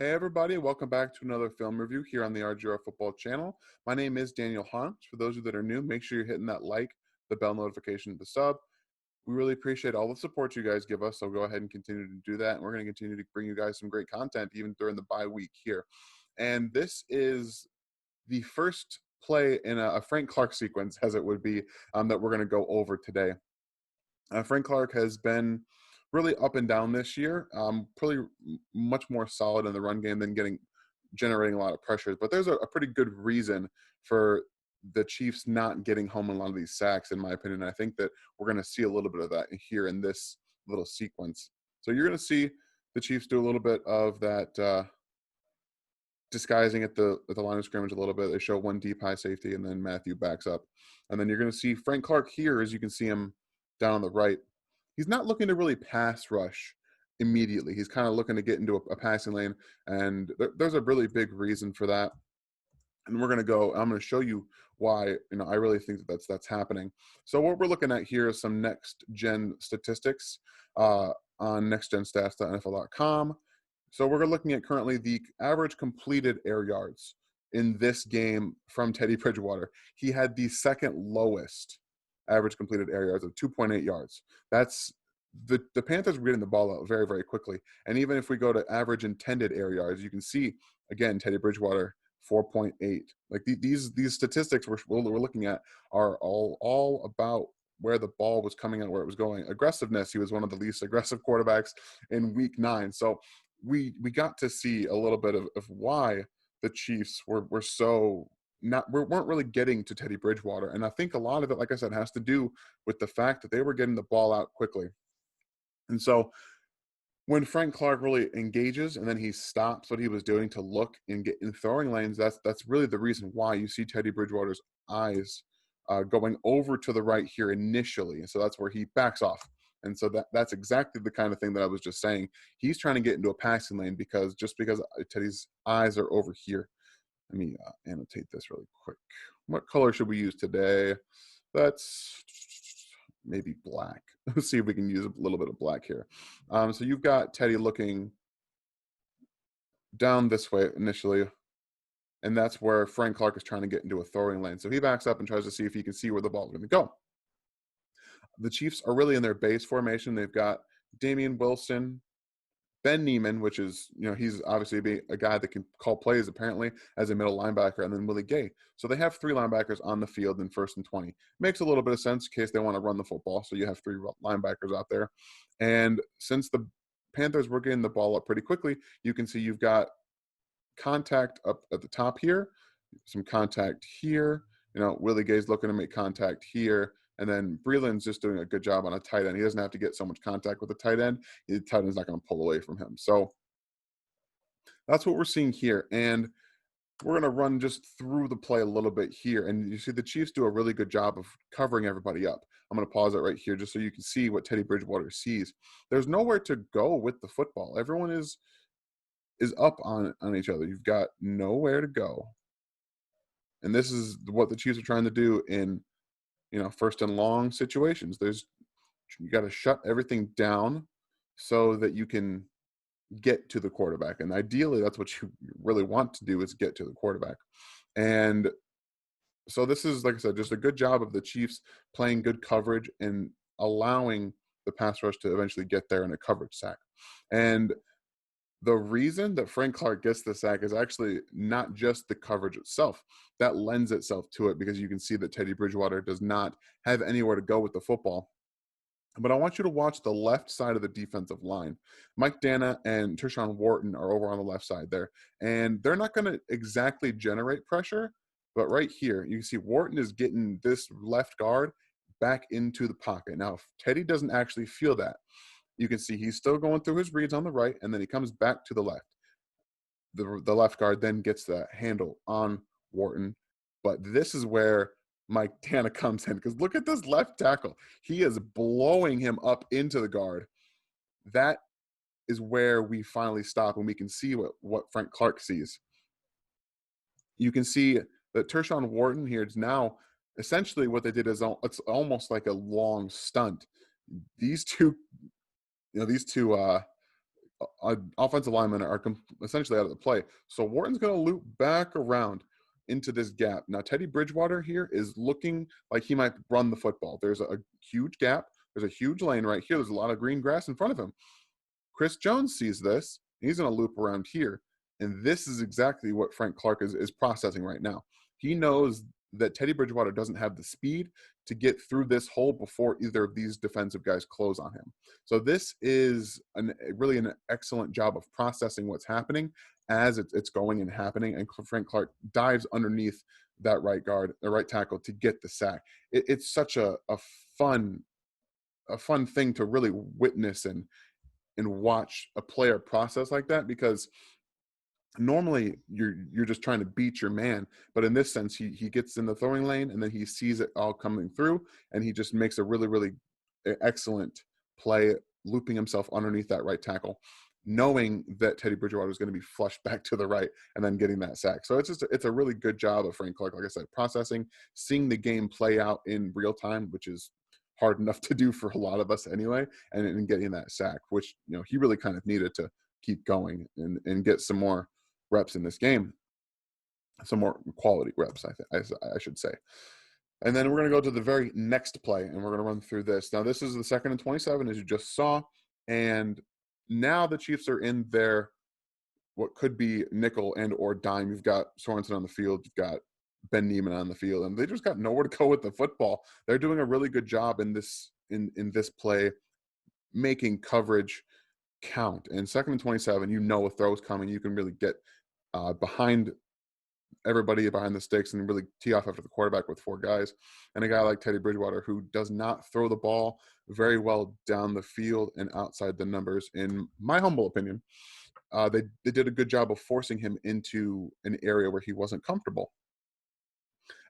Hey everybody, welcome back to another film review here on the RGR Football channel. My name is Daniel Hunt. For those of you that are new, make sure you're hitting that like, the bell notification, the sub. We really appreciate all the support you guys give us, so go ahead and continue to do that. And we're going to continue to bring you guys some great content even during the bye week here. And this is the first play in a Frank Clark sequence, as it would be, that we're going to go over today. Frank Clark has been really up and down this year. Probably much more solid in the run game than generating a lot of pressures. But there's a pretty good reason for the Chiefs not getting home in a lot of these sacks, in my opinion. I think that we're going to see a little bit of that here in this little sequence. So you're going to see the Chiefs do a little bit of that disguising at the line of scrimmage a little bit. They show one deep high safety, and then Mathieu backs up. And then you're going to see Frank Clark here, as you can see him down on the right. He's not looking to really pass rush immediately. He's kind of looking to get into a passing lane, and there's a really big reason for that. And I'm going to show you why, I really think that's happening. So what we're looking at here is some next gen statistics on nextgenstats.nfl.com. So we're looking at currently the average completed air yards in this game from Teddy Bridgewater. He had the second lowest average completed air yards of 2.8 yards. That's the Panthers were getting the ball out very, very quickly. And even if we go to average intended air yards, you can see, again, Teddy Bridgewater, 4.8. Like these statistics we're looking at are all about where the ball was coming out, where it was going. Aggressiveness, he was one of the least aggressive quarterbacks in week 9. So we got to see a little bit of why the Chiefs weren't really getting to Teddy Bridgewater. And I think a lot of it, like I said, has to do with the fact that they were getting the ball out quickly. And so when Frank Clark really engages and then he stops what he was doing to look and get in throwing lanes, that's really the reason why you see Teddy Bridgewater's eyes going over to the right here initially. And so that's where he backs off. And so that's exactly the kind of thing that I was just saying. He's trying to get into a passing lane because Teddy's eyes are over here. Let me annotate this really quick. What color should we use today? That's maybe black. Let's see if we can use a little bit of black here. So you've got Teddy looking down this way initially, and that's where Frank Clark is trying to get into a throwing lane. So he backs up and tries to see if he can see where the ball is going to go. The Chiefs are really in their base formation. They've got Damian Wilson, Ben Neiman, which is, he's obviously a guy that can call plays apparently as a middle linebacker, and then Willie Gay. So they have 3 linebackers on the field in 1st and 20. Makes a little bit of sense in case they want to run the football. So you have 3 linebackers out there. And since the Panthers were getting the ball up pretty quickly, you can see you've got contact up at the top here, some contact here. Willie Gay's looking to make contact here. And then Breeland's just doing a good job on a tight end. He doesn't have to get so much contact with the tight end. The tight end's not going to pull away from him. So that's what we're seeing here. And we're going to run just through the play a little bit here. And you see the Chiefs do a really good job of covering everybody up. I'm going to pause it right here just so you can see what Teddy Bridgewater sees. There's nowhere to go with the football. Everyone is up on each other. You've got nowhere to go. And this is what the Chiefs are trying to do in 1st and long situations. You got to shut everything down so that you can get to the quarterback. And ideally, that's what you really want to do, is get to the quarterback. And so this is, like I said, just a good job of the Chiefs playing good coverage and allowing the pass rush to eventually get there in a coverage sack. And the reason that Frank Clark gets the sack is actually not just the coverage itself. That lends itself to it because you can see that Teddy Bridgewater does not have anywhere to go with the football. But I want you to watch the left side of the defensive line. Mike Dana and Tershawn Wharton are over on the left side there. And they're not going to exactly generate pressure. But right here, you can see Wharton is getting this left guard back into the pocket. Now, if Teddy doesn't actually feel that, you can see he's still going through his reads on the right, and then he comes back to the left. The left guard then gets the handle on Wharton. But this is where Mike Dana comes in, because look at this left tackle. He is blowing him up into the guard. That is where we finally stop, and we can see what Frank Clark sees. You can see that Tershawn Wharton here is now essentially what they did is it's almost like a long stunt. These two offensive linemen are essentially out of the play. So Wharton's going to loop back around into this gap. Now, Teddy Bridgewater here is looking like he might run the football. There's a huge gap. There's a huge lane right here. There's a lot of green grass in front of him. Chris Jones sees this. He's going to loop around here. And this is exactly what Frank Clark is processing right now. He knows that Teddy Bridgewater doesn't have the speed to get through this hole before either of these defensive guys close on him. So this is really an excellent job of processing what's happening as it's going and happening. And Frank Clark dives underneath that right guard, the right tackle, to get the sack. It's such a fun thing to really witness and watch a player process like that, because normally you're just trying to beat your man, but in this sense he gets in the throwing lane and then he sees it all coming through and he just makes a really excellent play, looping himself underneath that right tackle, knowing that Teddy Bridgewater is going to be flushed back to the right and then getting that sack. So it's a really good job of Frank Clark, like I said, processing, seeing the game play out in real time, which is hard enough to do for a lot of us anyway, and getting that sack, which he really kind of needed to keep going and get some more reps in this game, some more quality reps, I should say. And then we're going to go to the very next play, and we're going to run through this. Now, this is the 2nd and 27, as you just saw, and now the Chiefs are in their what could be nickel and or dime. You've got Sorensen on the field, you've got Ben Neiman on the field, and they just got nowhere to go with the football. They're doing a really good job in this play, making coverage count. And 2nd and 27, a throw's coming. You can really get behind everybody behind the sticks and really tee off after the quarterback with 4 guys. And a guy like Teddy Bridgewater, who does not throw the ball very well down the field and outside the numbers, in my humble opinion, they did a good job of forcing him into an area where he wasn't comfortable.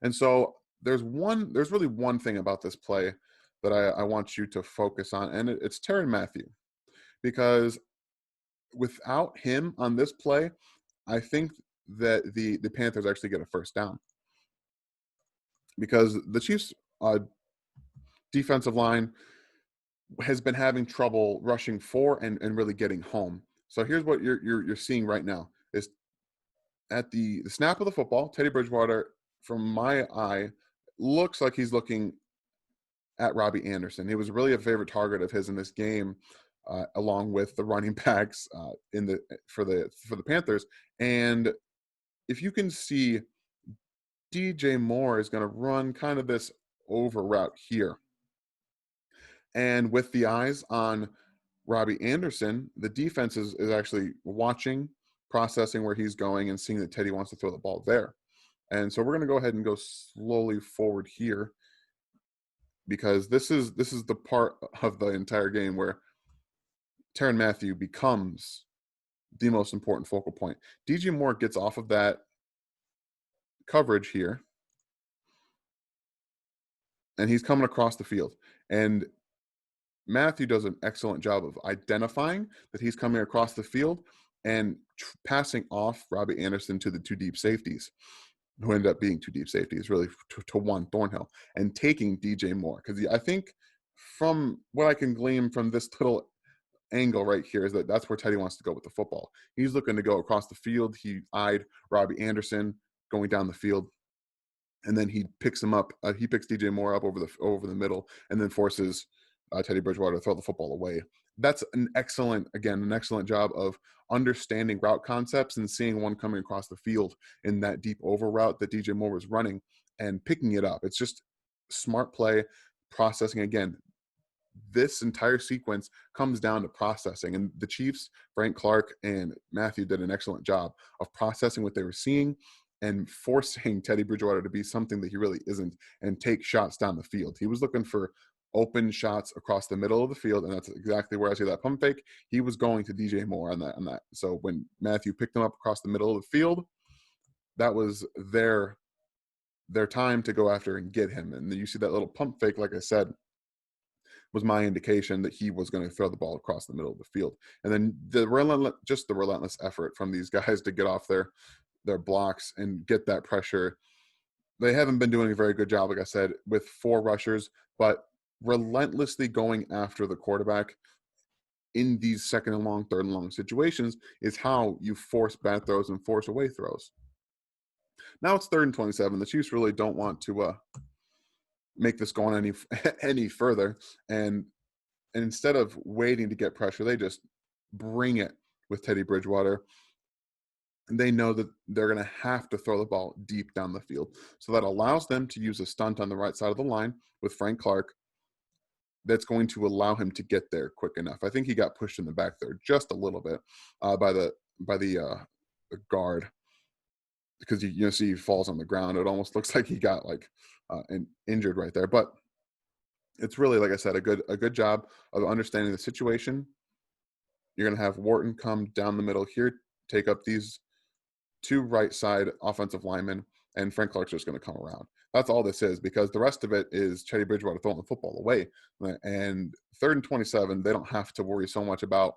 And so there's really one thing about this play that I want you to focus on, and it's Tyrann Mathieu, because without him on this play, I think that the Panthers actually get a first down, because the Chiefs defensive line has been having trouble rushing for and really getting home. So here's what you're seeing right now is at the snap of the football, Teddy Bridgewater, from my eye, looks like he's looking at Robbie Anderson. He was really a favorite target of his in this game, along with the running backs for the Panthers. And if you can see, DJ Moore is going to run kind of this over route here. And with the eyes on Robbie Anderson, the defense is actually watching, processing where he's going, and seeing that Teddy wants to throw the ball there. And so we're going to go ahead and go slowly forward here, because this is the part of the entire game where Tyrann Mathieu becomes the most important focal point. DJ Moore gets off of that coverage here, and he's coming across the field. And Mathieu does an excellent job of identifying that he's coming across the field and passing off Robbie Anderson to the 2 deep safeties, who ended up being 2 deep safeties, really, to one Thornhill, and taking DJ Moore. Because I think from what I can glean from this little angle right here is that that's where Teddy wants to go with the football. He's looking to go across the field. He eyed Robbie Anderson going down the field, and then he picks him up. He picks DJ Moore up over the middle, and then forces Teddy Bridgewater to throw the football away. That's an excellent job of understanding route concepts and seeing one coming across the field in that deep over route that DJ Moore was running and picking it up. It's just smart play, processing. Again, this entire sequence comes down to processing, and the Chiefs, Frank Clark and Mathieu, did an excellent job of processing what they were seeing and forcing Teddy Bridgewater to be something that he really isn't and take shots down the field. He was looking for open shots across the middle of the field, and that's exactly where I see that pump fake. He was going to DJ Moore on that. So when Mathieu picked him up across the middle of the field, that was their time to go after and get him. And you see that little pump fake, like I said, was my indication that he was going to throw the ball across the middle of the field. And then the relentless effort from these guys to get off their blocks and get that pressure. They haven't been doing a very good job, like I said, with 4 rushers, but relentlessly going after the quarterback in these second and long, third and long situations is how you force bad throws and force away throws. Now it's 3rd and 27. The Chiefs really don't want to make this go on any further. And instead of waiting to get pressure, they just bring it with Teddy Bridgewater. And they know that they're going to have to throw the ball deep down the field. So that allows them to use a stunt on the right side of the line with Frank Clark. That's going to allow him to get there quick enough. I think he got pushed in the back there just a little bit by the guard, because you see he falls on the ground. It almost looks like he got injured right there. But it's really, like I said, a good job of understanding the situation. You're going to have Wharton come down the middle here, take up these 2 right side offensive linemen, and Frank Clark's just going to come around. That's all this is, because the rest of it is Teddy Bridgewater throwing the football away. And 3rd and 27, they don't have to worry so much about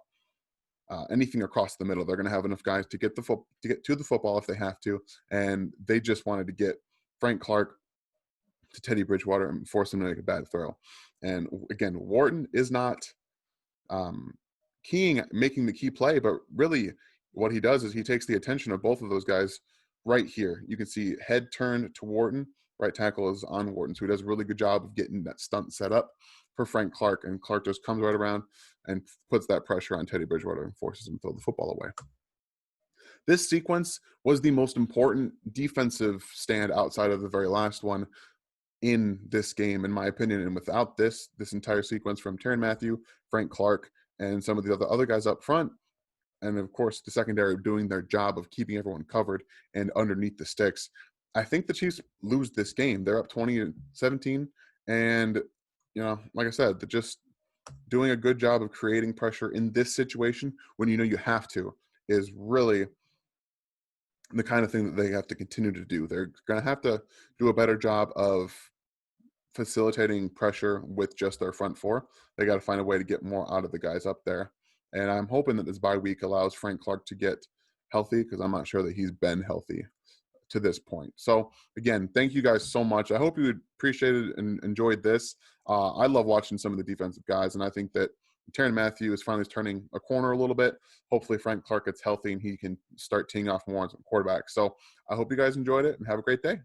anything across the middle. They're going to have enough guys to get to the football if they have to, and they just wanted to get Frank Clark to Teddy Bridgewater and force him to make a bad throw. And again, Wharton is not making the key play, but really what he does is he takes the attention of both of those guys right here. You can see head turned to Wharton. Right tackle is on Wharton, so he does a really good job of getting that stunt set up for Frank Clark, and Clark just comes right around and puts that pressure on Teddy Bridgewater and forces him to throw the football away. This sequence was the most important defensive stand outside of the very last one in this game, in my opinion. And without this entire sequence from Tyrann Mathieu, Frank Clark, and some of the other guys up front, and of course the secondary doing their job of keeping everyone covered and underneath the sticks, I think the Chiefs lose this game. They're up 20-17, and like I said, they're just doing a good job of creating pressure in this situation when you have to, is really the kind of thing that they have to continue to do. They're going to have to do a better job of facilitating pressure with just their front 4. They got to find a way to get more out of the guys up there. And I'm hoping that this bye week allows Frank Clark to get healthy, because I'm not sure that he's been healthy to this point. So again, thank you guys so much. I hope you appreciated and enjoyed this. I love watching some of the defensive guys, and I think that Tyrann Mathieu is finally turning a corner a little bit. Hopefully Frank Clark gets healthy and he can start teeing off more on some quarterbacks. So I hope you guys enjoyed it, and have a great day.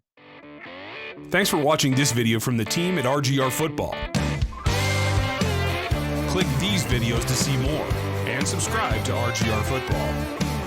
Thanks for watching this video from the team at RGR Football. Click these videos to see more, and subscribe to RGR Football.